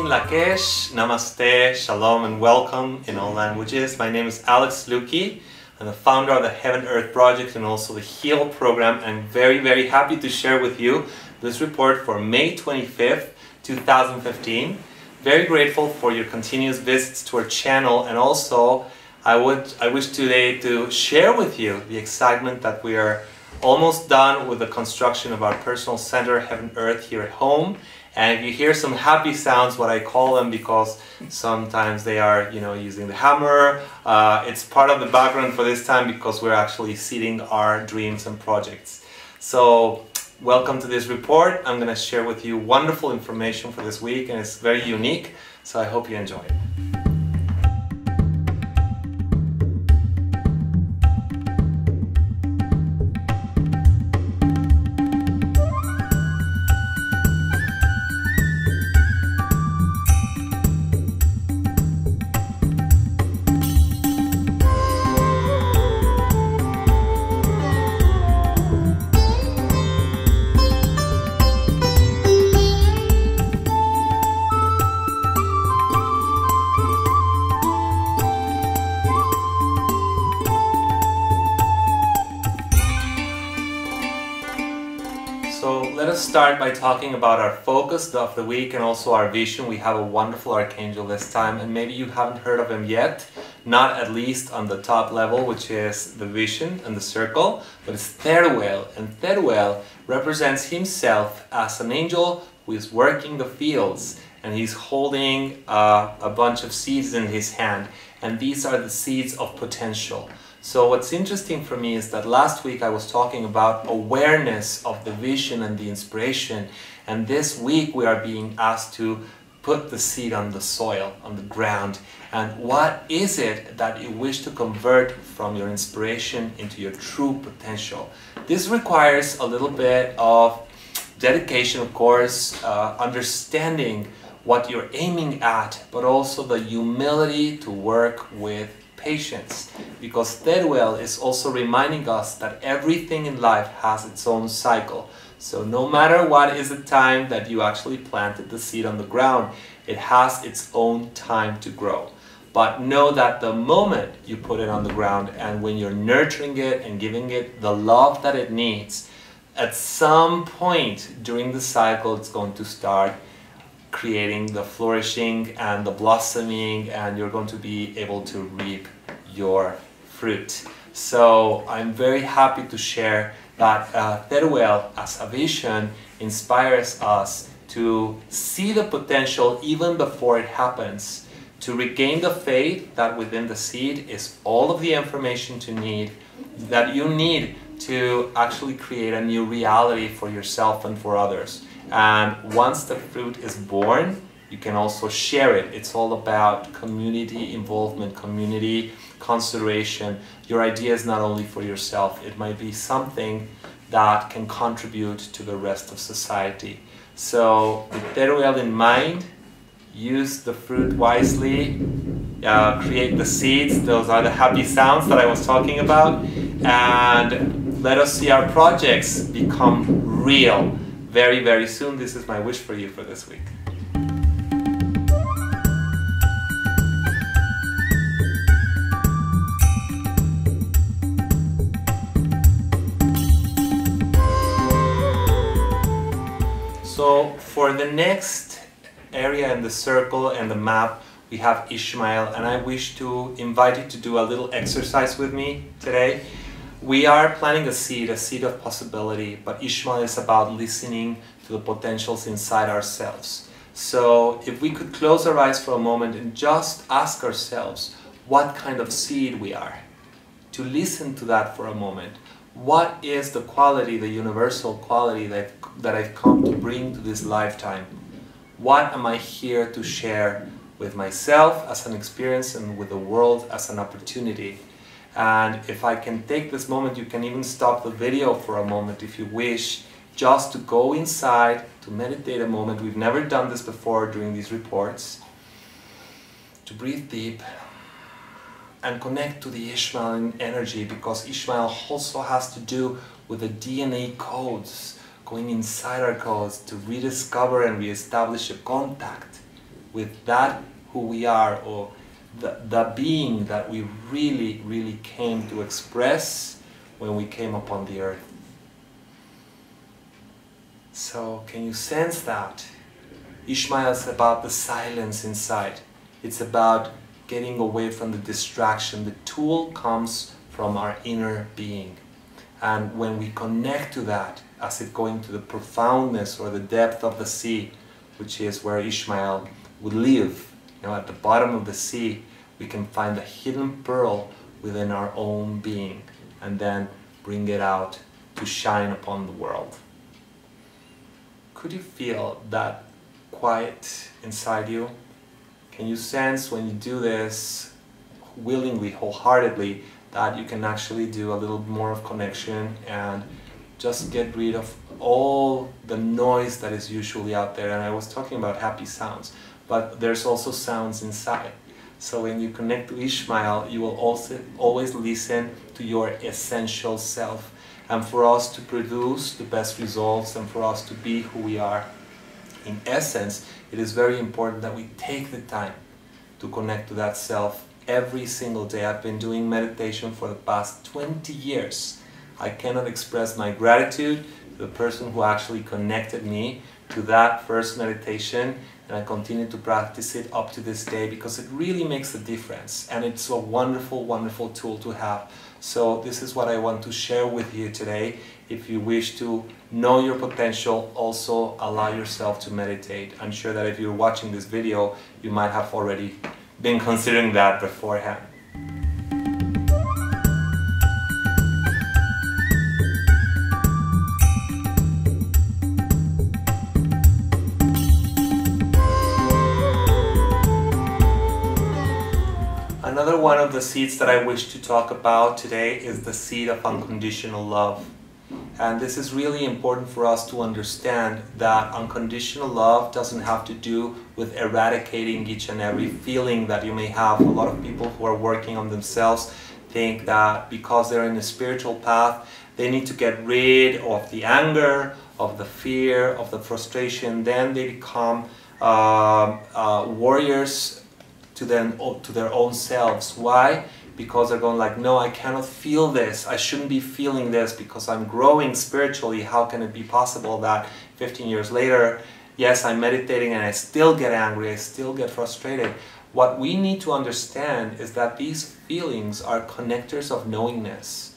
Lakesh, namaste, shalom and welcome in all languages. My name is Slucki. I'm the founder of the Heaven Earth Project and also the HEAL program. I'm very happy to share with you this report for May 25th, 2015. Very grateful for your continuous visits to our channel, and also I wish today to share with you the excitement that we are almost done with the construction of our personal center, Heaven Earth, here at home. And if you hear some happy sounds, what I call them, because sometimes they are, using the hammer, it's part of the background for this time because we're actually seeding our dreams and projects. So, welcome to this report. I'm going to share with you wonderful information for this week, and it's very unique, so I hope you enjoy it. So let us start by talking about our focus of the week and also our vision. We have a wonderful Archangel this time, and maybe you haven't heard of him yet, not at least on the top level, which is the vision and the circle, but it's Theruel, and Theruel represents himself as an angel who is working the fields, and he's holding a bunch of seeds in his hand, and these are the seeds of potential. So what's interesting for me is that last week I was talking about awareness of the vision and the inspiration, and this week we are being asked to put the seed on the soil, on the ground. And what is it that you wish to convert from your inspiration into your true potential? This requires a little bit of dedication, of course, understanding what you're aiming at, but also the humility to work with patience, because Theruel is also reminding us that everything in life has its own cycle. So no matter what is the time that you actually planted the seed on the ground, it has its own time to grow. But know that the moment you put it on the ground and when you're nurturing it and giving it the love that it needs, at some point during the cycle it's going to start creating the flourishing and the blossoming, and you're going to be able to reap your fruit. So I'm very happy to share that Theruel as a vision inspires us to see the potential even before it happens, to regain the faith that within the seed is all of the information that you need to actually create a new reality for yourself and for others. And once the fruit is born, you can also share it. It's all about community involvement, community consideration. Your idea is not only for yourself, it might be something that can contribute to the rest of society. So with Theruel in mind, use the fruit wisely, create the seeds. Those are the happy sounds that I was talking about, and let us see our projects become real very soon. This is my wish for you for this week. So for the next area in the circle and the map, we have Ishmael, and I wish to invite you to do a little exercise with me today. We are planting a seed of possibility, but Ishmael is about listening to the potentials inside ourselves. So if we could close our eyes for a moment and just ask ourselves what kind of seed we are, to listen to that for a moment. What is the quality, the universal quality that I've come to bring to this lifetime? What am I here to share with myself as an experience and with the world as an opportunity? And if I can take this moment, you can even stop the video for a moment if you wish, just to go inside, to meditate a moment. We've never done this before during these reports. To breathe deep and connect to the Ishmael energy, because Ishmael also has to do with the DNA codes, going inside our codes to rediscover and reestablish a contact with that who we are, or the being that we really, really came to express when we came upon the earth. So can you sense that? Ishmael is about the silence inside. It's about getting away from the distraction. The tool comes from our inner being. And when we connect to that, as it going to the profoundness or the depth of the sea, which is where Ishmael would live, at the bottom of the sea, we can find the hidden pearl within our own being, and then bring it out to shine upon the world. Could you feel that quiet inside you? Can you sense when you do this willingly, wholeheartedly, that you can actually do a little more of connection and just get rid of all the noise that is usually out there? And I was talking about happy sounds, but there's also sounds inside. So when you connect to Ishmael, you will also always listen to your essential self. And for us to produce the best results and for us to be who we are, in essence, it is very important that we take the time to connect to that self every single day. I've been doing meditation for the past 20 years. I cannot express my gratitude to the person who actually connected me to that first meditation, and I continue to practice it up to this day because it really makes a difference, and it's a wonderful, wonderful tool to have. So this is what I want to share with you today. If you wish to know your potential, also allow yourself to meditate. I'm sure that if you're watching this video, you might have already been considering that beforehand. Another one of the seeds that I wish to talk about today is the seed of unconditional love. And this is really important for us to understand that unconditional love doesn't have to do with eradicating each and every feeling that you may have. A lot of people who are working on themselves think that because they're in a spiritual path, they need to get rid of the anger, of the fear, of the frustration. Then they become warriors to their own selves. Why? Because they're going like, no, I cannot feel this. I shouldn't be feeling this because I'm growing spiritually. How can it be possible that 15 years later, yes, I'm meditating and I still get angry, I still get frustrated? What we need to understand is that these feelings are connectors of knowingness.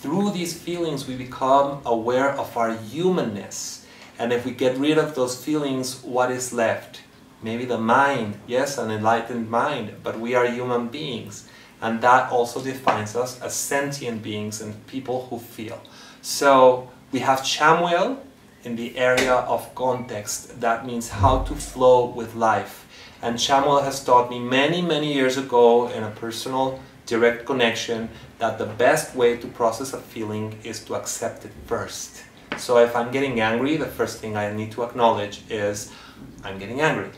Through these feelings, we become aware of our humanness. And if we get rid of those feelings, what is left? Maybe the mind, yes, an enlightened mind, but we are human beings. And that also defines us as sentient beings and people who feel. So we have Shamuel in the area of context. That means how to flow with life. And Shamuel has taught me many, many years ago in a personal, direct connection that the best way to process a feeling is to accept it first. So if I'm getting angry, the first thing I need to acknowledge is I'm getting angry.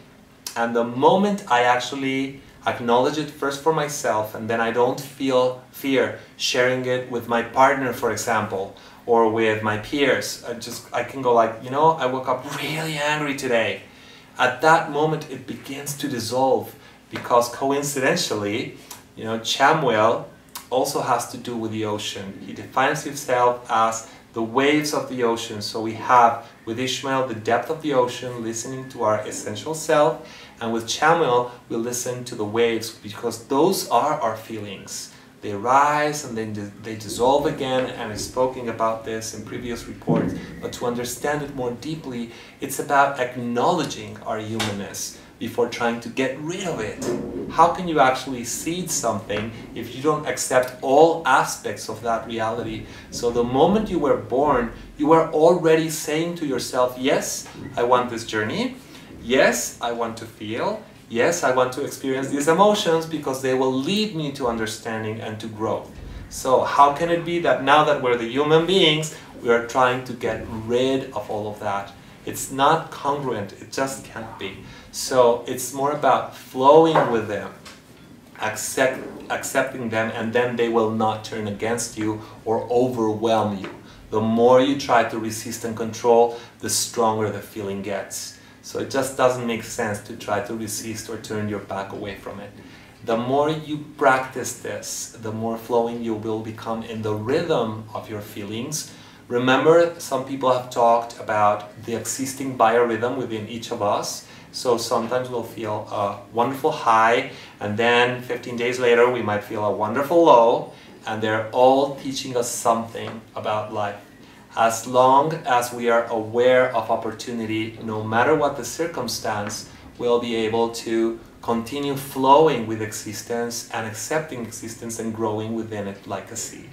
And the moment I actually acknowledge it first for myself, and then I don't feel fear sharing it with my partner, for example, or with my peers. I can go like, I woke up really angry today. At that moment it begins to dissolve, because coincidentally, Shamuel also has to do with the ocean. He defines himself as the waves of the ocean. So we have with Ishmael the depth of the ocean, listening to our essential self, and with Shamuel we listen to the waves, because those are our feelings. They rise and then they dissolve again, and I've spoken about this in previous reports, but to understand it more deeply, it's about acknowledging our humanness before trying to get rid of it. How can you actually seed something if you don't accept all aspects of that reality? So the moment you were born, you were already saying to yourself, yes, I want this journey. Yes, I want to feel. Yes, I want to experience these emotions because they will lead me to understanding and to growth. So how can it be that now that we're the human beings, we are trying to get rid of all of that? It's not congruent, it just can't be. So it's more about flowing with them, accepting them, and then they will not turn against you or overwhelm you. The more you try to resist and control, the stronger the feeling gets. So it just doesn't make sense to try to resist or turn your back away from it. The more you practice this, the more flowing you will become in the rhythm of your feelings. Remember, some people have talked about the existing biorhythm within each of us. So sometimes we'll feel a wonderful high, and then 15 days later we might feel a wonderful low, and they're all teaching us something about life. As long as we are aware of opportunity, no matter what the circumstance, we'll be able to continue flowing with existence and accepting existence and growing within it like a seed.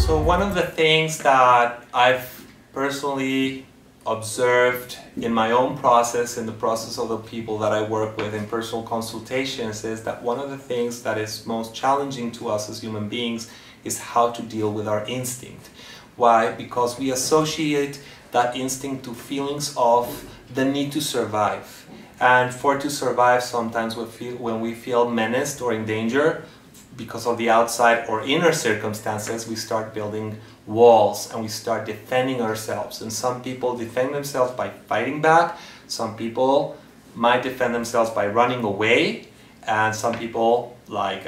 So one of the things that I've personally observed in my own process, in the process of the people that I work with in personal consultations, is that one of the things that is most challenging to us as human beings is how to deal with our instinct. Why? Because we associate that instinct to feelings of the need to survive. And for to survive, sometimes when we feel menaced or in danger because of the outside or inner circumstances, we start building walls and we start defending ourselves. And some people defend themselves by fighting back, some people might defend themselves by running away, and some people, like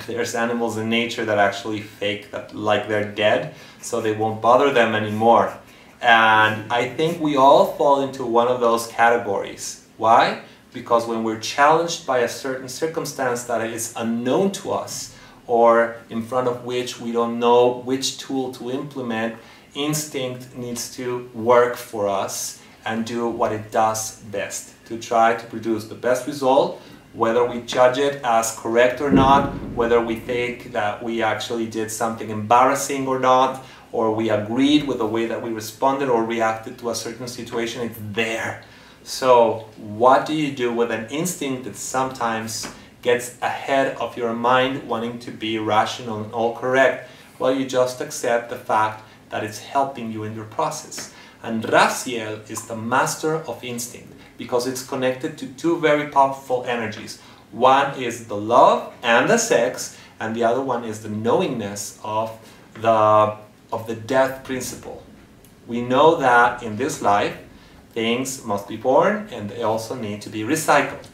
there's animals in nature that actually fake that like they're dead so they won't bother them anymore. And I think we all fall into one of those categories. Why? Because when we're challenged by a certain circumstance that is unknown to us, or in front of which we don't know which tool to implement, instinct needs to work for us and do what it does best to try to produce the best result, whether we judge it as correct or not, whether we think that we actually did something embarrassing or not, or we agreed with the way that we responded or reacted to a certain situation. It's there. So what do you do with an instinct that sometimes gets ahead of your mind wanting to be rational and all correct? Well, you just accept the fact that it's helping you in your process. And Raziel is the master of instinct because it's connected to two very powerful energies. One is the love and the sex, and the other one is the knowingness of the death principle. We know that in this life, things must be born and they also need to be recycled.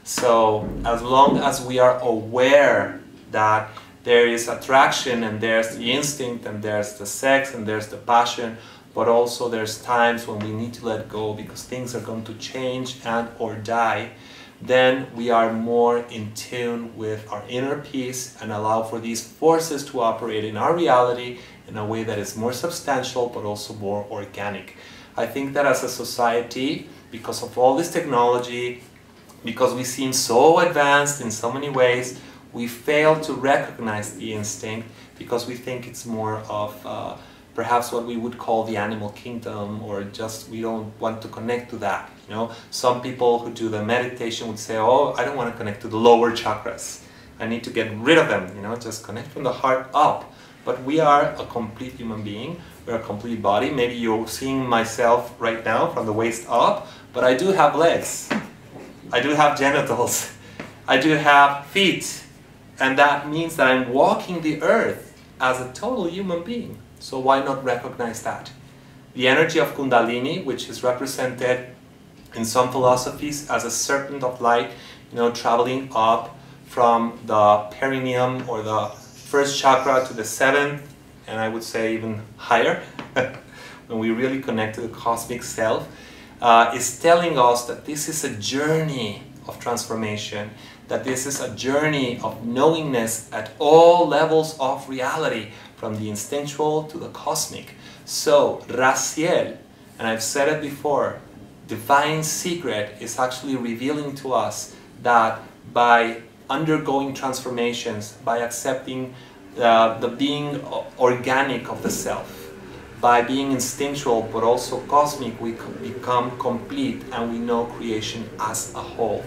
So as long as we are aware that there is attraction and there's the instinct and there's the sex and there's the passion, but also there's times when we need to let go because things are going to change and or die, then we are more in tune with our inner peace and allow for these forces to operate in our reality in a way that is more substantial but also more organic. I think that as a society, because of all this technology, because we seem so advanced in so many ways, we fail to recognize the instinct because we think it's more of perhaps what we would call the animal kingdom, or just we don't want to connect to that. You know, some people who do the meditation would say, oh, I don't want to connect to the lower chakras. I need to get rid of them, you know, just connect from the heart up. But we are a complete human being, we're a complete body. Maybe you're seeing myself right now from the waist up, but I do have legs. I do have genitals, I do have feet, and that means that I'm walking the earth as a total human being. So why not recognize that? The energy of Kundalini, which is represented in some philosophies as a serpent of light, you know, traveling up from the perineum or the first chakra to the seventh, and I would say even higher, when we really connect to the cosmic self, is telling us that this is a journey of transformation, that this is a journey of knowingness at all levels of reality, from the instinctual to the cosmic. So Raziel, and I've said it before, divine secret is actually revealing to us that by undergoing transformations, by accepting the being organic of the self, by being instinctual but also cosmic, we become complete and we know creation as a whole.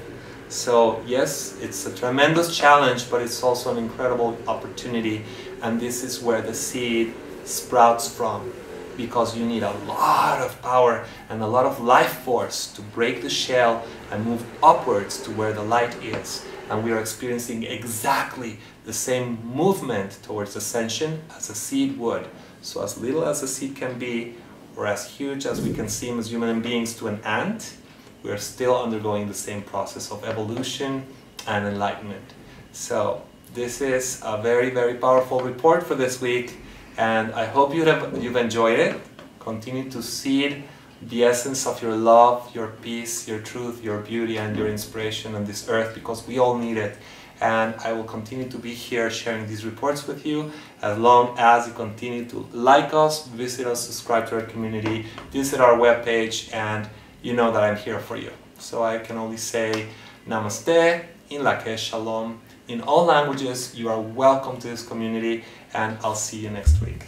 So yes, it's a tremendous challenge, but it's also an incredible opportunity, and this is where the seed sprouts from. because you need a lot of power and a lot of life force to break the shell and move upwards to where the light is. And we are experiencing exactly the same movement towards ascension as a seed would. So as little as a seed can be, or as huge as we can seem as human beings to an ant, we are still undergoing the same process of evolution and enlightenment. So this is a very, very powerful report for this week, and I hope you've enjoyed it. Continue to seed the essence of your love, your peace, your truth, your beauty, and your inspiration on this earth, because we all need it. And I will continue to be here sharing these reports with you as long as you continue to like us, visit us, subscribe to our community, visit our webpage, and you know that I'm here for you. So I can only say namaste, in Lakesh Shalom. In all languages, you are welcome to this community, and I'll see you next week.